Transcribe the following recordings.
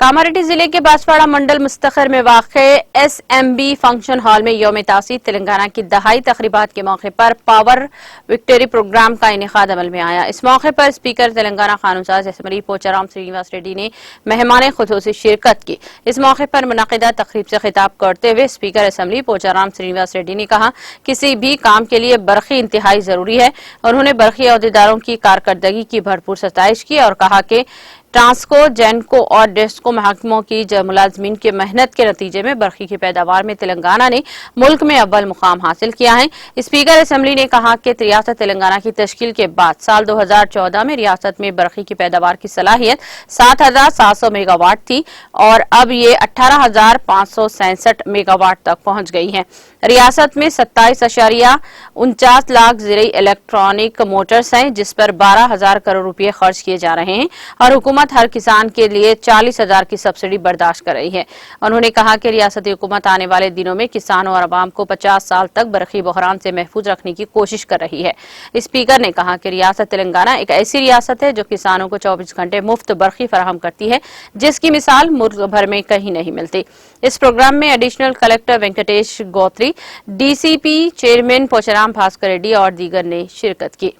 कामारेड्डी जिले के बांसवाड़ा मंडल मुस्तखर में वाक़ एसएमबी फंक्शन हॉल में यौम तासीस तेलंगाना की दहाई तकरीबात के मौके पर पावर विक्ट्री प्रोग्राम का इनेकाद अमल में आया। इस मौके पर स्पीकर तेलंगाना कानूनसाज असम्बली पोचाराम श्रीनिवास रेड्डी ने मेहमान खुसूसी शिरकत की। इस मौके पर मुनक़िदा तकरीब से खिताब करते हुए स्पीकर असम्बली पोचाराम श्रीनिवास रेड्डी ने कहा किसी भी काम के लिए बरक़ी इंतहाई जरूरी है। उन्होंने बरक़ी अहदेदारों की कारकर्दगी की भरपूर सताइश की और कहा कि ट्रांसको, जेनको और डेस्को महकमों की मुलाजमीन की मेहनत के नतीजे में बरक़ी की पैदावार में तेलंगाना ने मुल्क में अव्वल मुकाम हासिल किया है। स्पीकर असम्बली ने कहा कि रियासत तेलंगाना की तश्कील के बाद साल 2014 में रियासत में बरक़ी की पैदावार की सलाहियत 7,700 मेगावाट थी और अब ये 18,567 मेगावाट तक पहुंच गई है। रियासत में 27.49 लाख ज़रिए इलेक्ट्रॉनिक मोटर्स हैं, जिस पर 12,000 करोड़ रुपए खर्च किए जा रहे हैं और हुकूमत हर किसान के लिए 40,000 की सब्सिडी बर्दाश्त कर रही है। उन्होंने कहा कि रियासती हुकूमत आने वाले दिनों में किसानों और अवाम को 50 साल तक बरक़ी बहरान से महफूज रखने की कोशिश कर रही है। स्पीकर ने कहा कि रियासत तेलंगाना एक ऐसी रियासत है जो किसानों को 24 घंटे मुफ्त बरक़ी फराहम करती है, जिसकी मिसाल मुल्क भर में कहीं नहीं मिलती। इस प्रोग्राम में additional collector Venkatesh Gautri, DCP chairman Pocharam Bhaskar Reddy और दीगर ने शिरकत की।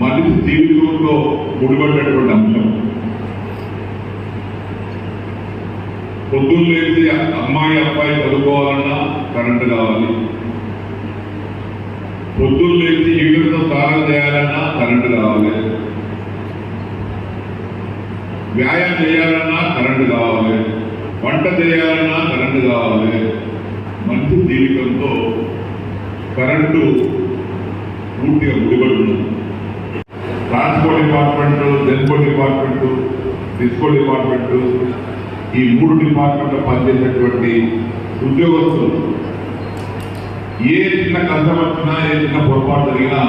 మనిషి జీవితంలో ముడిపడినటువంటి అంశం. పొద్దున్న లేచి అమ్మాయి అబ్బాయి చదువుకోవాలన్నా కరెంటు కావాలి, పొద్దున్న లేచి హీటర్తో స్నానం చేయాలన్నా కరెంటు కావాలి, వ్యాయామం చేయాలన్నా కరెంటు కావాలి, వంట చేయాలన్నా కరెంటు కావాలి. మనిషి జీవితంతో కరెంటు పూర్తిగా ముడిపడి ఉన్నది. Transport department, Genco department, disco department, ఈ 3 డిపార్ట్మెంట్లో పనిచేసేటువంటి ఉద్యోగస్తులు ఏ చిన్న కష్టం వచ్చినా, ఏ చిన్న పొరపాటు జరిగినా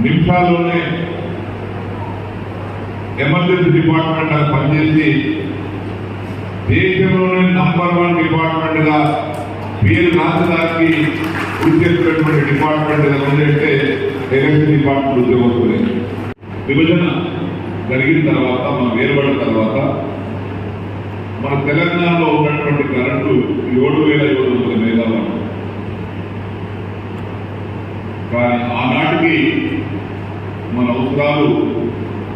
నిమిషాల్లోనే ఎమర్జెన్సీ డిపార్ట్మెంట్ గా పనిచేసి దేశంలోనే నంబర్ 1 డిపార్ట్మెంట్ గా పేరు రాష్ట్రానికి గుర్తించినటువంటి డిపార్ట్మెంట్ గా ఉందంటే ఎలక్షన్ డిపార్ట్మెంట్ ఉద్యోగస్తులే. విభజన జరిగిన తర్వాత, మనం వేరుపడిన తర్వాత మన తెలంగాణలో ఉన్నటువంటి కరెంటు 7,700 మెగావాట్. కానీ ఆనాటికి మన అవసరాలు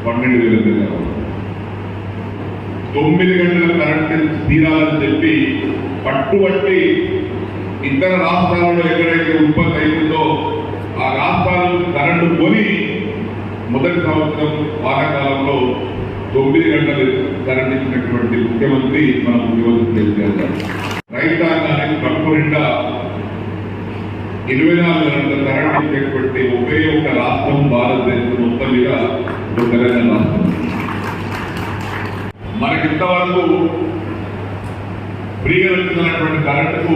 12,000 మెగావాట్. 9 గంటల కరెంటు తీరాలని చెప్పి పట్టుబట్టి ఇతర రాష్ట్రాలలో ఎక్కడైతే ఉత్పత్తి అవుతుందో ఆ రాష్ట్రాలు కరెంటు కొని మొదటి సంవత్సరం వానాకాలంలో 9 గంటలు కరెంటు ఇచ్చినటువంటి ముఖ్యమంత్రి మన ముఖ్యమంత్రి కేసీఆర్ గారు. రైతాంగానికి కడుపు నిండా 24 గంటల కరెంటు ఇచ్చేటువంటి ఒకే ఒక రాష్ట్రం భారతదేశం మొత్తం మీద తెలంగాణ రాష్ట్రం. మనకింతవరకు ఫ్రీగా ఇస్తున్నటువంటి కరెంటుకు